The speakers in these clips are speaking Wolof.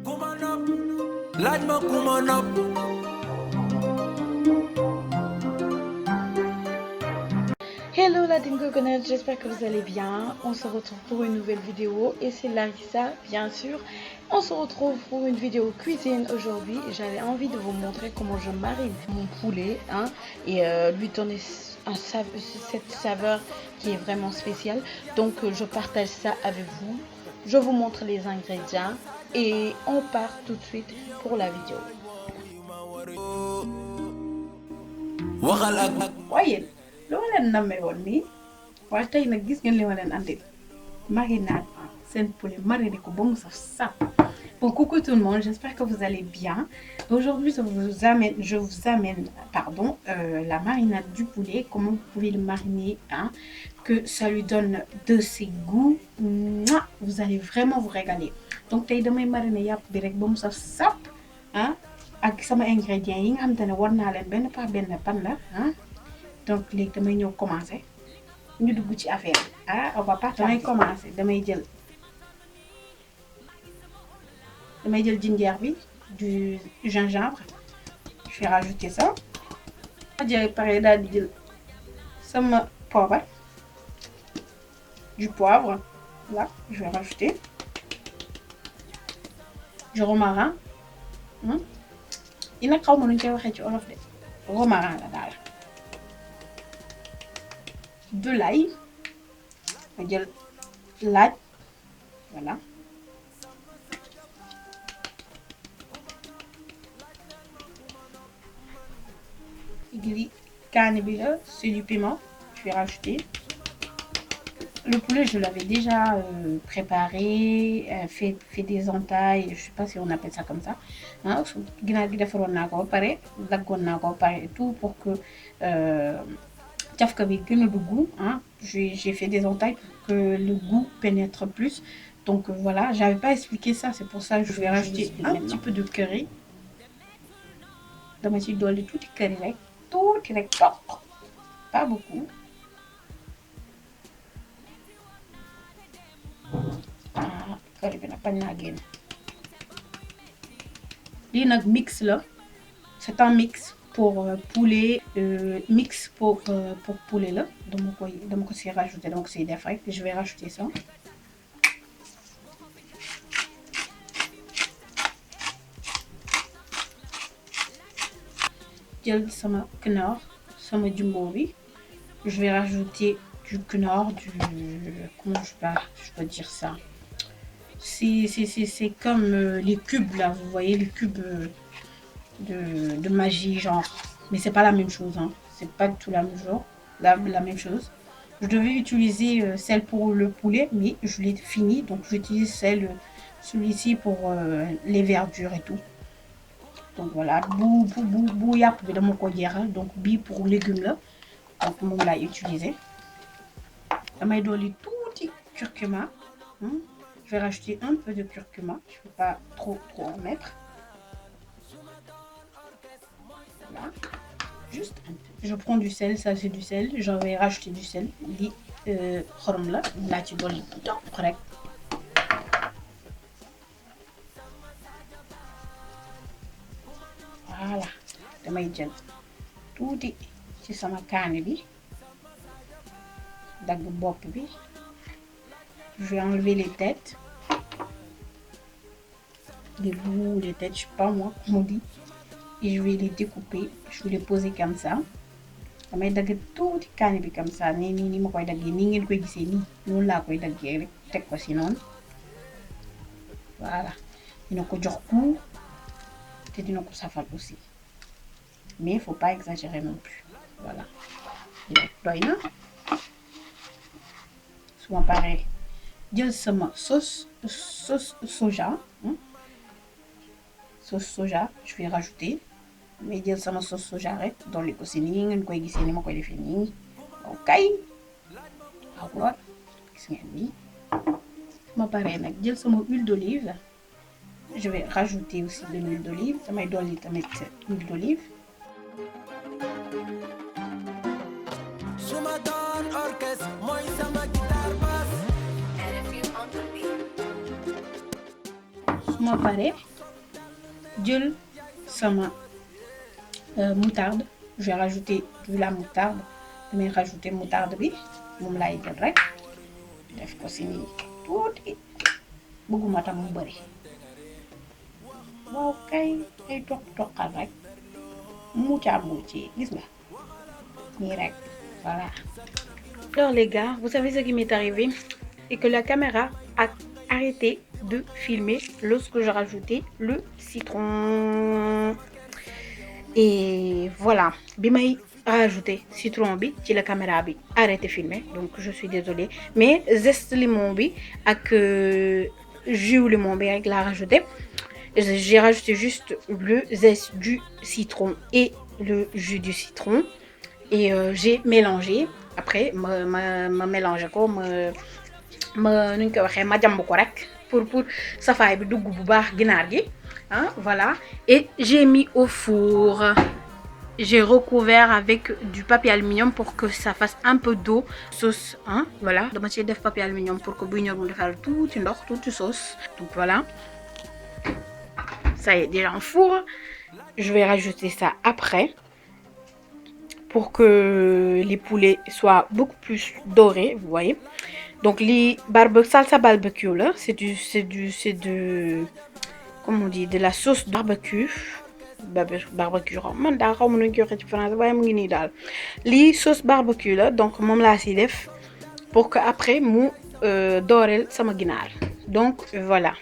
Hello la team Coconut, j'espère que vous allez bien. On se retrouve pour une nouvelle vidéo et c'est Larissa bien sûr. On se retrouve pour une vidéo cuisine aujourd'hui. J'avais envie de vous montrer comment je marine mon poulet et lui donner cette saveur qui est vraiment spéciale. Donc je partage ça avec vous. Je vous montre les ingrédients et on part tout de suite pour la vidéo. waaye loo leen nammee woon nii waaye tey nag gis ngeen li ma leen andil marinade seen poulet mariné ko ba mu saf saf. Bon, coucou tout le monde, j'espère que vous allez bien. Aujourd'hui je vous amène la marinade du poulet, comment vous pouvez le mariner, que ça lui donne de ses goûts. Mouah, vous allez vraiment vous régaler. Donc tey damay mariner yàpp bi rek ba mu saf saf ak sama ingrédients yi nga xamante ne war naa leen benn par benn pan la donc léegi damay ñëw commencer ñu dugg ci affaire on va pas damay commencer damay jël ginger bi du gingembre, je vais rajouter ça. Je pare daal di jël sama poobar du poivre là, je vais rajouter du romarin. yi nag xaw ma nuñ koy waxee ci olof de romarin la daal. De l'ail, ma jël laaj voilà. Li kaani bi la, c'est du piment, je vais rajouter. Le poulet, je l'avais déjà préparé, fait des entailles, je sais pas si on appelle ça comme ça. Ginaar gi defaroon naa ko ba pare, daggoon naa ko ba pare et tout pour que cafka bi gën a dugg. J'ai fait des entailles pour que le goût pénètre plus. Donc voilà, j'avais pas expliqué ça, c'est pour ça que je vais rajouter un petit peu de curry. Dama ci dolli tuuti curry rek, tuuti rek toq, pas beaucoup. Curry bi nag bañ naa génn. Lii nag mix la, c'est un mix pour poulet, mix pour poulet la. dama ko siy rajouter, dama ko siy def rek. Je vais rajouter ça. Jël sama knorr, sama jumbo bi. Je vais rajouter du knorr, comment je peux dire ça. C'est comme les cubes là, vous voyez les cubes de magie genre, mais c'est pas la même chose, c'est pas du tout la même chose. Je devais utiliser celle pour le poulet, mais je l'ai fini, donc j'utilise celui-ci pour les verdures et tout. Donc voilà, bu yàpp bi dama ko jeexal, donc bii pour légumes la, donc moom laay utiliser. Damay dolli tuuti curcuma. Je vais rajouter un peu de curcuma, je ne peux pas trop en mettre. Voilà, juste un peu. Je prends du sel, ça c'est du sel, je vais rajouter du sel. Li xorom la, laa ci dolli toq rek. Voilà, damay jël tuuti ci sama kaani bi, dagg bopp bi. Je vais enlever les têtes, les bouts, les têtes, je sais pas moi comment on dit. Et je vais les découper, je vais les poser comme ça. damay dagg tuuti kaani bi comme ça ni ma koy daggee nii ngeen koy gisee nii noonu laa koy daggee rek teg ko si noonu. Voilà, dina ko jox goût te dina ko safal aussi, mais il faut pas exagérer non plus. Voilà, doy na. Su ma paree jël sama sauce soja. Sauce soja, je vais rajouter. Mais jël sama sauce soja rek dolli ko si nii ngeen koy gisee ni ma koy defee nii. Ok, waaw gis ngeen nii. Su ma paree nag jël sama huile d'olive. Je vais rajouter aussi de l'huile d'olive. Damay dolli tamit huile d'olive. Su ma paree jël sama moutarde. Je vais rajouter de la moutarde. Je vais rajouter moutarde bi moom laay jël rek def ko si nii tuuti bëgguma tam mu bëri waaw kay ay toqal rek muuca muuci gis nga nii rek voilà. Alors les gars, vous savez ce qui m'est arrivé? C'est que la caméra a arrêté de filmer lorsque je rajoutais le citron. Et voilà, bi may rajouté citron bi ci la caméra bi arrêté filmer, donc je suis désolée, mais zeste limon bi ak jus limon bi rek la rajouté. J'ai rajouté juste le zeste du citron et le jus du citron et j'ai mélangé. Après ma mélangé ko ma nuñ ko waxee ma jàmb ko rek pour safaay bi dugg bu baax ginaar gi hein, voilà. Et j'ai mis au four. J'ai recouvert avec du papier aluminium pour que ça fasse un peu d'eau sauce hein, voilà. Dama ci def papier aluminium pour que buy ñor mu defal tuuti ndox tuuti sauce. Donc voilà, ça y est déjà en four. Je vais rajouter ça après pour que les poulets soient beaucoup plus dorés, vous voyez. Donc les salsa barbecue là, c'est de comment on dit, de la sauce barbecue man daa xaw ma nu ñu koy waxee ci français waaye mu ngi nii daal lii sauce barbecue la donc moom laa si def pour que après mu dooreel sama ginaar donc voilà.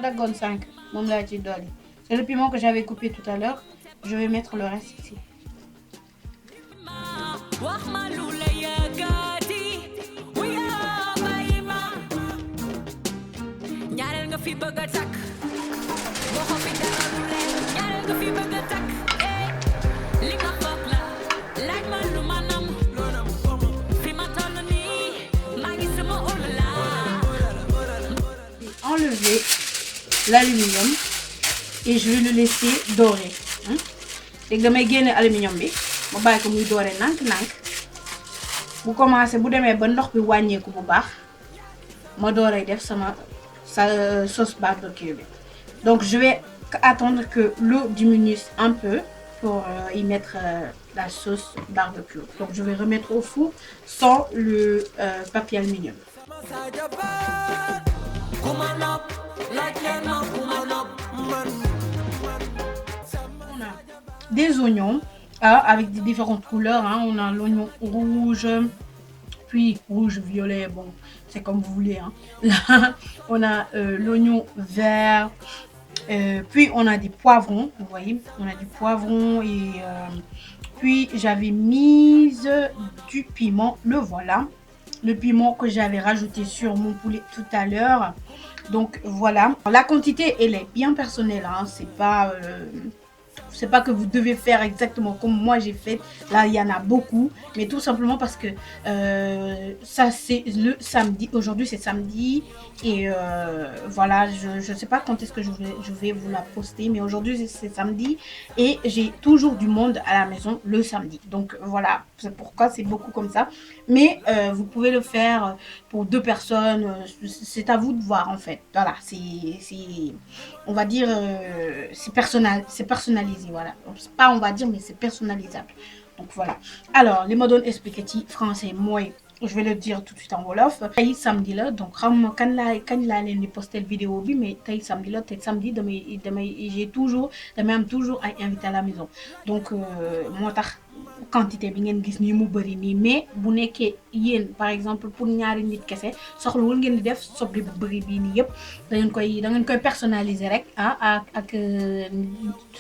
Dagone 5 moom laa ci dolli. C'est le piment que j'avais coupé tout à l'heure. Je vais mettre le reste ici. Enlever l'aluminium et je vais le laisser dorer. léegi damay génne aluminium bi ma bàyyi ko muy doore nànk-nànk bu commencé bu demee ba ndox bi wàññeeku bu baax ma dooree def sama sauce barbecue bi. Donc je vais attendre que l'eau diminue un peu pour y mettre la sauce barbecue. Donc je vais remettre au four sans le papier aluminium. On a des oignons avec des différentes couleurs. Hein. On a l'oignon rouge, puis rouge, violet, bon, c'est comme vous voulez. Hein. Là, on a l'oignon vert, puis on a des poivrons, vous voyez, on a du poivron et puis j'avais mis du piment, le voilà. Le piment que j'avais rajouté sur mon poulet tout à l'heure. Donc voilà, la quantité elle est bien personnelle, hein. C'est pas que vous devez faire exactement comme moi j'ai fait. Là il y en a beaucoup, mais tout simplement parce que ça c'est le samedi. Aujourd'hui c'est samedi et voilà, je sais pas quand est-ce que je vais vous la poster, mais aujourd'hui c'est samedi et j'ai toujours du monde à la maison le samedi. Donc voilà, c'est pourquoi c'est beaucoup comme ça. Mais vous pouvez le faire pour 2 personnes, c'est à vous de voir en fait. Voilà, on va dire c'est personnalisé, voilà. Pas on va dire, mais c'est personnalisable. Donc voilà. Alors les mots spaghetti français, moi je vais le dire tout de suite en wolof. Tey samedi la, donc xam ma kañ laa leen di poster vidéo bi, mais tey samedi la, tey samedi damay am toujours ay invités à la maison. Donc moo tax quantité bi ngeen gis nii mu bëri nii, mais bu nekkee yéen par exemple pour ñaari nit kese soxlawul ngeen di def soble bu bëri bii nii yëpp da ngeen koy personnaliser rek ak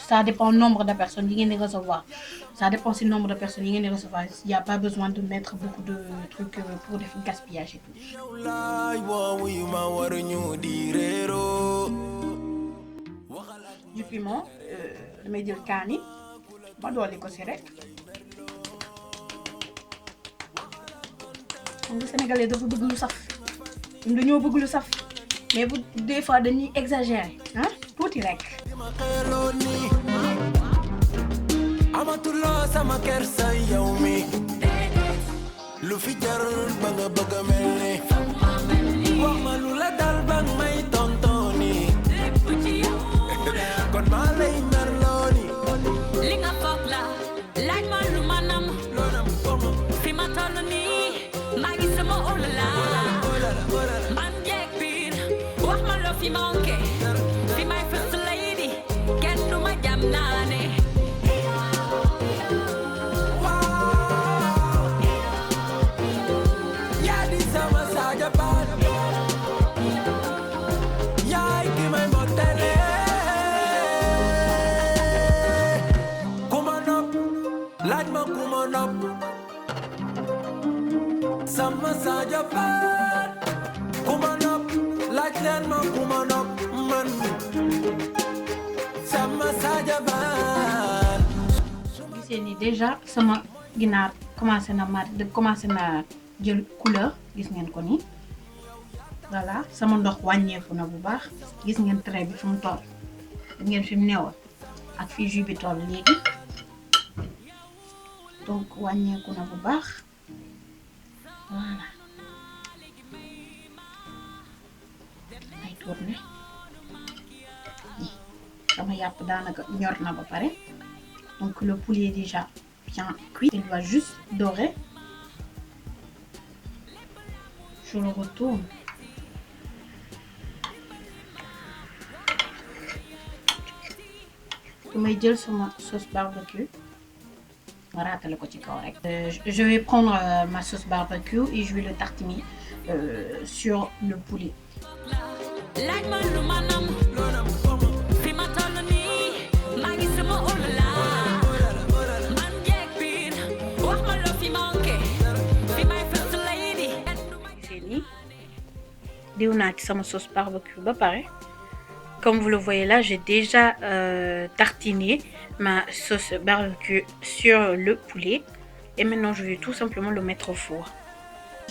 ça dépend nombre de personnes yi ngeen di recevoir. Ça dépend si le nombre de personnes yi ngeen di recevoir. Il y a pas besoin de mettre beaucoup de trucs pour def gaspillage et tout. Du piment, damay jël kaani ma dolli ko si rek. Xam nga Sénégalais dafa bëgg lu saf. dañoo bëgg lu saf mais bu des fois dañuy exagérer ah tuuti rek. amatuloo sama kersa yow mi lu fi jarul ba nga bëgg a mel ni wax ma lu la dal ba nga may tontooni kon maa lay merloo ni li nga foog la laaj ma lu ma nam fi ma toll nii maa ngi sama olala man jeeg biir wax ma loo fi manqué fi may first lady kenn du ma jam naane yaa di sama Sadio Paat yaay ki may mottale ku ma nopp laaj ma ku ma nopp sama Sadio Paat ku ma nopp laaj leen ma ku ma nopp man sama Sadio Paat. gisee ni déjà sama ginaar commencé na jël couleur gis ngeen ko ni voilà sama ndox wàññeeku na bu baax gis ngeen trait bi fu mu toll gis ngeen fi mu newoon ak fi jus bi toll léegi donc wàññeeku na bu baax voilà ay tourné sama yàpp daanaka ñor na ba pare donc le poulet est déjà bien cuit, il doit juste dorer. Je le retourne. Je vais jël sama sauce barbecue. Je vais prendre ma sauce barbecue et je vais le tartiner sur le poulet. laaj ma lu ma nam fi ma toll nii maa ngi sama olala man jeeg biir wax ma loo fi manqué fi may first lady C'est nii diw naa ci sama sauce barbecue ba pare. Comme vous le voyez là, j'ai déjà tartiné ma sauce barbecue sur le poulet. Et maintenant, je vais tout simplement le mettre au four.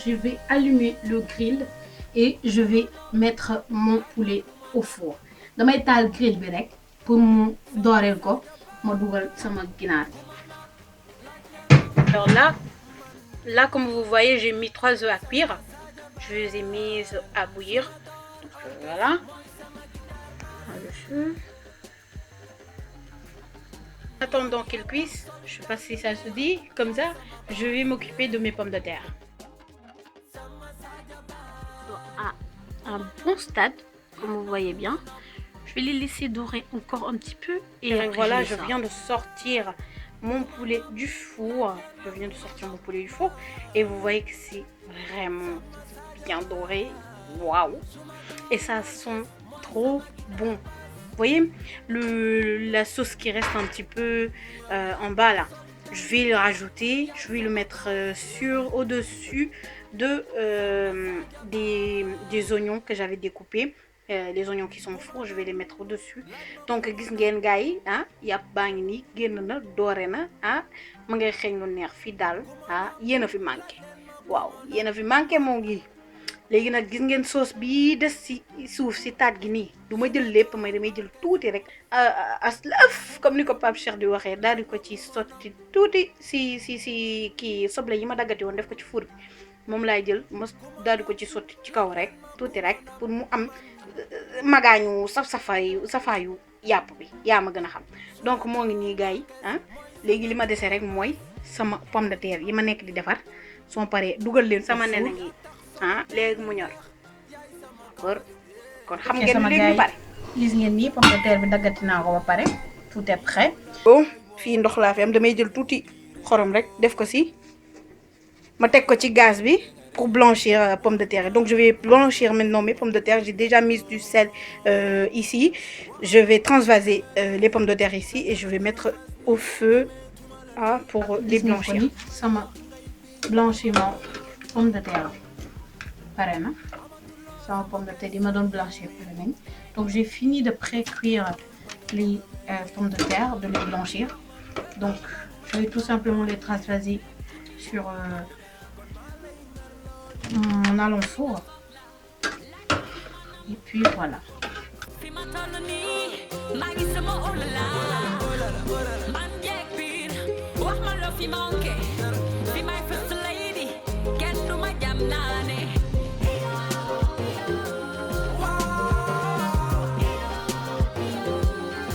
Je vais allumer le grill et je vais mettre mon poulet au four. Damay taal grill bi rek pour mu dooreel ko ma dugal sama ginaar. Alors là comme vous voyez, j'ai mis 3 œufs à cuire. Je les ai mis à bouillir. Donc voilà. Attendant qu'ils cuisent, je sais pas si ça se dit, comme ça, je vais m'occuper de mes pommes de terre. À un bon stade, comme vous voyez bien, je vais les laisser dorer encore un petit peu. Et voilà, je viens de sortir mon poulet du four. Et vous voyez que c'est vraiment bien doré. Waouh! Et ça sent trop bon. Vous voyez la sauce qui reste un petit peu en bas là, je vais le rajouter, je vais le mettre au-dessus des oignons que j'avais découpés, les oignons qui sont au four, je vais les mettre au-dessus. Donc gis ngeen gars yi ah yàpp baa ngi nii génn na doore na ah ma ngay xeeñ lu neex fii daal ah yéen a fi manqué waaw yéen a fi manqué moo ngi. léegi nag gis ngeen sauce bii des ci suuf ci taat gi nii du ma jël lépp may damay jël tuuti rek aslaf comme ni ko Pape Cheikh di waxee daal di ko ci sotti tuuti ci kii soble yi ma daggati woon def ko ci four bi moom laay jël ma daal di ko ci sotti ci kaw rek tuuti rek pour mu am magaañu safaayu yàpp bi yaa ma gën a xam. donc moo ngi nii gars yi ah léegi li ma dese rek mooy sama pomme de terre yi ma nekk di defar soo paree dugal leen sama nen ngi ah léegi mu ñor kon xam ngeen léegi mu pare. gis ngeen nii pomme de terre bi daggati naa ko ba pare tout est prêt. bon fii ndox laa fi am damay jël tuuti xorom rek def ko ci ma teg ko ci gaz bi pour blanchir pomme de terre. Donc je vais blanchir maintenant mes pommes de terre. J'ai déjà mis du sel ici. Je vais transvaser les pommes de terre ici et je vais mettre au feu pour les blanchir. Sama blanchiment pomme de terre. Pareil, non? Sama pomme de terre, il m'a donné blanchir. Donc j'ai fini de pré-cuire les pommes de terre, de les blanchir. Donc je vais tout simplement les transvaser sur mon allant four. Et puis voilà. fi ma toll nii maa ngi sama oh là là man jeeg biir wax ma loo fi manqué fi may first lady kenn du ma jam naane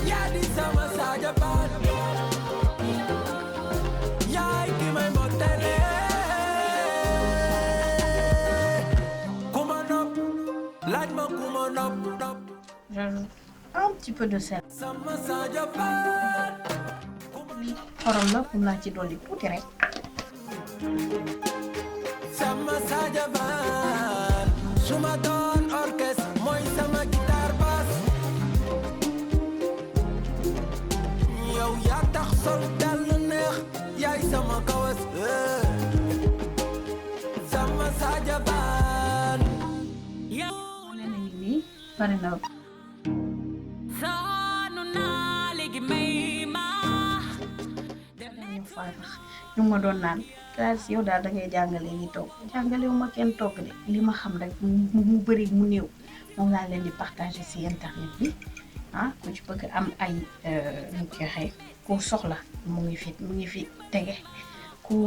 yaa di sama Sadio Bane yaay ki may mottale ku ma nopp laaj ma ku ma nopp J'ajoute un petit peu de sel. sama Sadio Bane xorom la pour laa ci dolli tuuti rek. sama Sadio Bane su ma doon orchestre mooy sama guitare basse yow yaa tax sol dal neex yaay sama kawas sama Sadio Bane yow leneen yi nii pare na. sonn naa léegi may ma ñu ngi ma doon naan classe yow daal da ngay jàngale ni toog jàngalewu ma kenn toog de li ma xam rek mu bëri mu néew moom laa leen di partager ci internet bi ku ci bëgg am ay nu ci waxee ku soxla mu ngi fi tege ku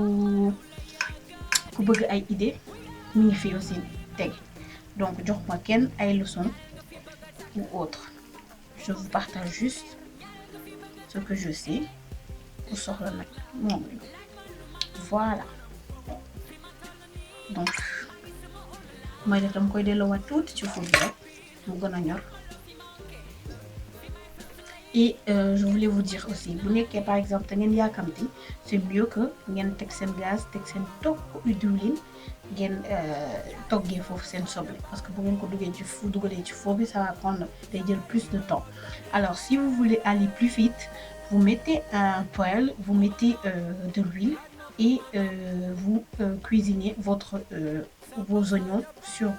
bëgg ay idée mu ngi fi aussi tege donc jox ma kenn ay leçons ou autre je vous partage juste ce que je sais ku soxla nag moom voilà donc mooy def dama koy delloowaat tuuti ci four bi rek mu gën a ñor et je voulais vous dire aussi bu nekkee par exemple te ngeen yàkkamti c'est mieux que ngeen teg seen gaz teg seen togg diwlin ngeen toggee foofu seen soble parce que bu ngeen ko dugalee ci four bi ça va prendre day jël plus de temps alors si vous voulez aller plus vite vous mettez un poêle vous mettez de l'huile et vous cuisinez vos oignons sur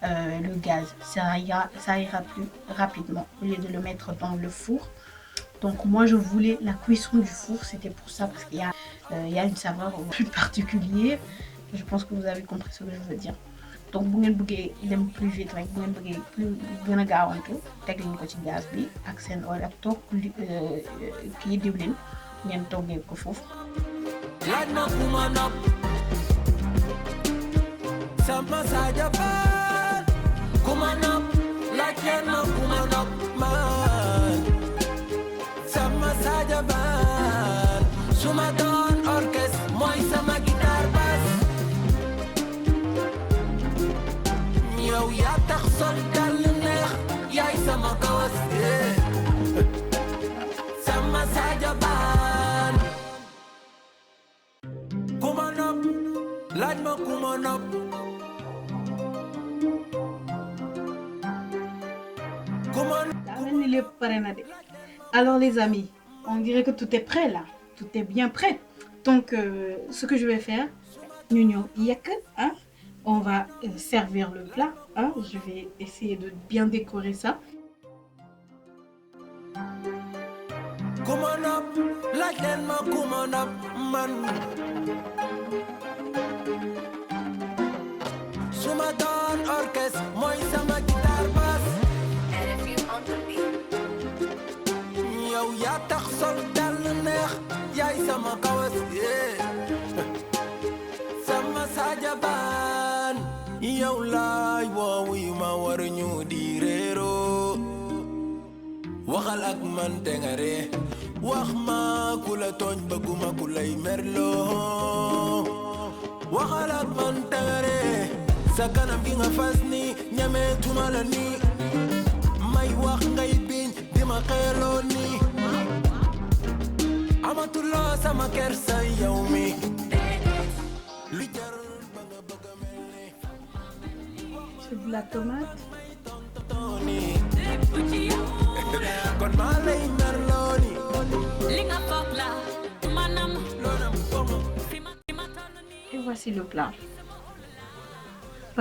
le gaz ça ira plus rapidement au lieu de le mettre dans le four. Donc moi je voulais la cuisson du four, c'était pour ça parce qu'il y a une saveur plus particulière. Je pense que vous avez compris ce que je veux dire. Donc bu ngeen bëggee dem plus vite rek bu ngeen bëggee plus gën a gaawantu teg leen ko ci gaz bi ak seen oil ak toog kii diwlin ngeen toggee ko foofu. laaj ma ku ma nopp sama Sadio Bane ku ma nopp laaj leen ma ku ma nopp man sama Sadio Bane su ma doon orchestre mooy sama guitare basse yow yaa tax sol dal neex yaay sama kawas sama Sadio Bane ku ma nopp laaj ma ku ma nopp ku ma daa mel ni lépp pare na de. Alors les amis, on dirait que tout est prêt là, tout est bien prêt. Donc ce que je vais faire, ñu ñëw yekk on va servir le plat je vais essayer de bien décorer ça. ku ma nopp laaj leen ma ku ma nopp man su ma doon orchestre mooy sama guitare basse yow yaa tax sol dal neex yaay sama kawas sama Sadio Bane yow laay woowu yu ma war ñu di réeroo waxal ak man te nga ree wax ma ku la tooñ bëgguma ku lay merloo waxal ak man te nga ree sa kanam gi nga fas ni ñameetuma la ni may wax ngay biñ di ma xeeloo ni amatuloo sama kersa yow mi lu jarul ba nga bëgg a mel ni C'est de la tomate. tooni lépp ci yow kon maa lay merloo ni li nga foog la manam loonam komo fi ma toll nii Et voici le plat.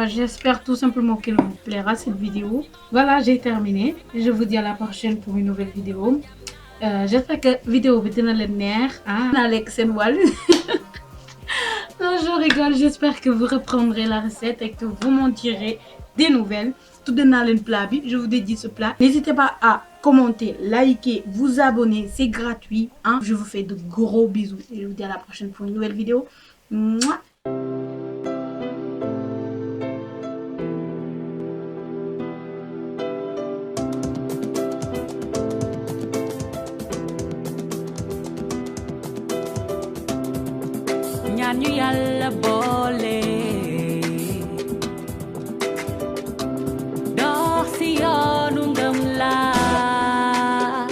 J'espère tout simplement qu'il vous plaira cette vidéo. Voilà, j'ai terminé. Je vous dis à la prochaine pour une nouvelle vidéo. J'espère que vidéo bi dina leen neex naa lekk seen wàll. Non, je rigole. J'espère que vous reprendrez la recette et que vous m'en direz des nouvelles. Tout dans le plat, je vous dédie ce plat. N'hésitez pas à commenter, liker, vous abonner, c'est gratuit. Hein? Je vous fais de gros bisous et je vous dis à la prochaine pour une nouvelle vidéo. Mouah. ñaan ñu yàlla boole dox si yoonu ngëm laa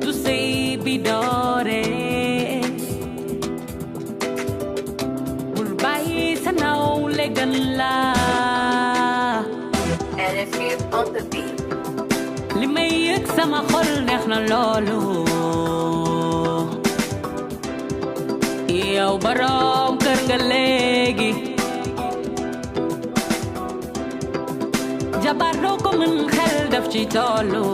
du sëy bi doore bul bàyyi sa nawle gën laa on the beat. li may yëg sama xol neex na loolu yow borom kër nga léegi jabar doo ko mën xel daf ci tollu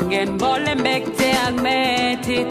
ngeen boole mbégte ak metit